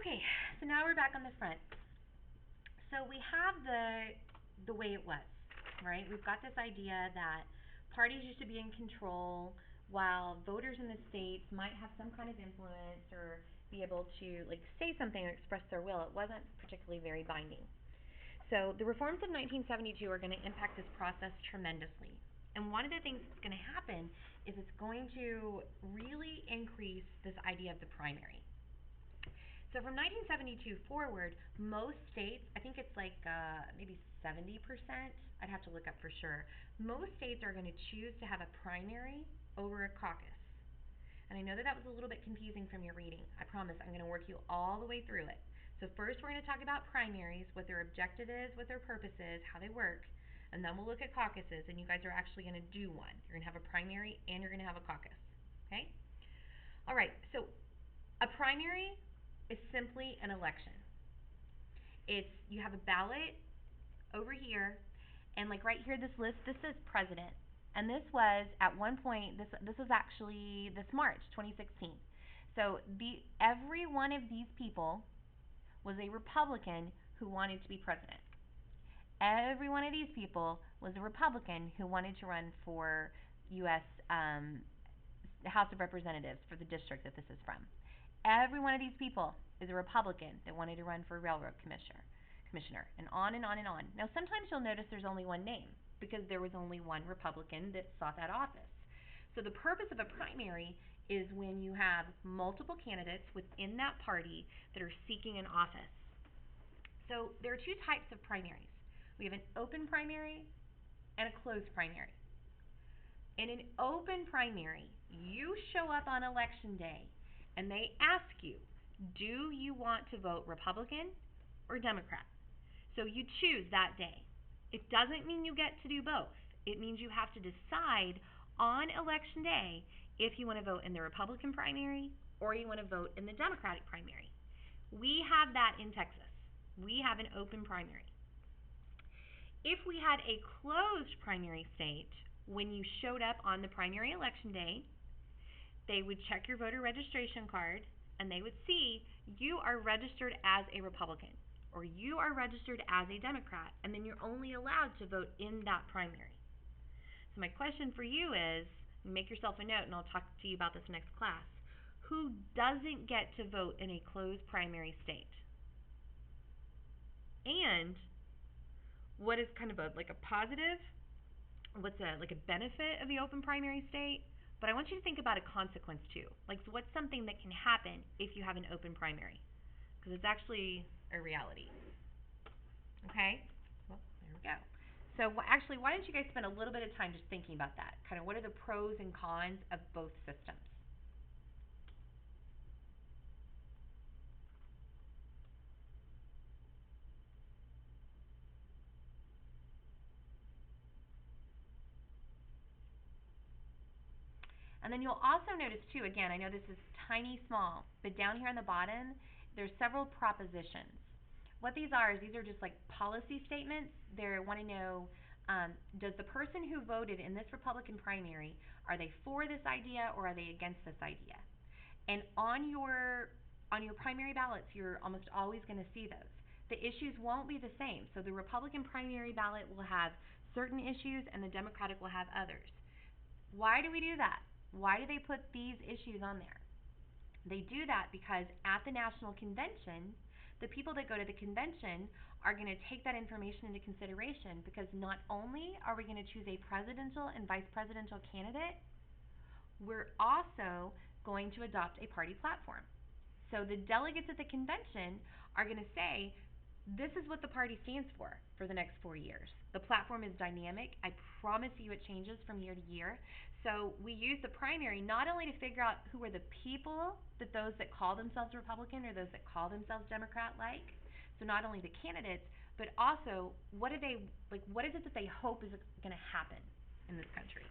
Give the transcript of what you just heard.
Okay, so now we're back on the front. So we have the way it was, right? We've got this idea that parties used to be in control while voters in the states might have some kind of influence or be able to like say something or express their will. It wasn't particularly very binding. So the reforms of 1972 are going to impact this process tremendously. And one of the things that's going to happen is it's going to really increase this idea of the primary. So from 1972 forward, most states, I think it's like maybe 70%, I'd have to look up for sure, most states are going to choose to have a primary over a caucus. And I know that that was a little bit confusing from your reading. I promise I'm going to work you all the way through it. So first we're going to talk about primaries, what their objective is, what their purpose is, how they work, and then we'll look at caucuses, and you guys are actually going to do one. You're going to have a primary and you're going to have a caucus. Okay? All right, so a primary is simply an election. It's you have a ballot over here, and like right here, this list, this says president, and this was at one point this was actually this March 2016. So every one of these people was a Republican who wanted to be president. Every one of these people was a Republican who wanted to run for U.S. House of Representatives for the district that this is from. Every one of these people is a Republican that wanted to run for railroad commissioner, and on and on and on. Now, sometimes you'll notice there's only one name because there was only one Republican that sought that office. So the purpose of a primary is when you have multiple candidates within that party that are seeking an office. So there are two types of primaries. We have an open primary and a closed primary. In an open primary, you show up on election day and they ask you, do you want to vote Republican or Democrat? So you choose that day. It doesn't mean you get to do both. It means you have to decide on election day if you want to vote in the Republican primary or you want to vote in the Democratic primary. We have that in Texas. We have an open primary. If we had a closed primary state, when you showed up on the primary election day, they would check your voter registration card and they would see you are registered as a Republican or you are registered as a Democrat, and then you're only allowed to vote in that primary. So my question for you is, make yourself a note and I'll talk to you about this next class. Who doesn't get to vote in a closed primary state? And what is kind of like a positive, what's like a benefit of the open primary state? But I want you to think about a consequence too. Like, so what's something that can happen if you have an open primary? Because it's actually a reality. Okay? Well, there we go. So actually, why don't you guys spend a little bit of time just thinking about that? Kind of what are the pros and cons of both systems? And then you'll also notice too, again, I know this is tiny small, but down here on the bottom, there's several propositions. What these are is these are just like policy statements. They want to know, does the person who voted in this Republican primary, are they for this idea or are they against this idea? And on your primary ballots, you're almost always going to see those. The issues won't be the same. So the Republican primary ballot will have certain issues and the Democratic will have others. Why do we do that? Why do they put these issues on there? They do that because at the national convention, the people that go to the convention are going to take that information into consideration, because not only are we going to choose a presidential and vice presidential candidate, we're also going to adopt a party platform. So the delegates at the convention are going to say, this is what the party stands for the next 4 years. The platform is dynamic. I promise you it changes from year to year. So we use the primary not only to figure out who are the people that those that call themselves Republican or those that call themselves Democrat like. So not only the candidates, but also what is it that they hope is going to happen in this country.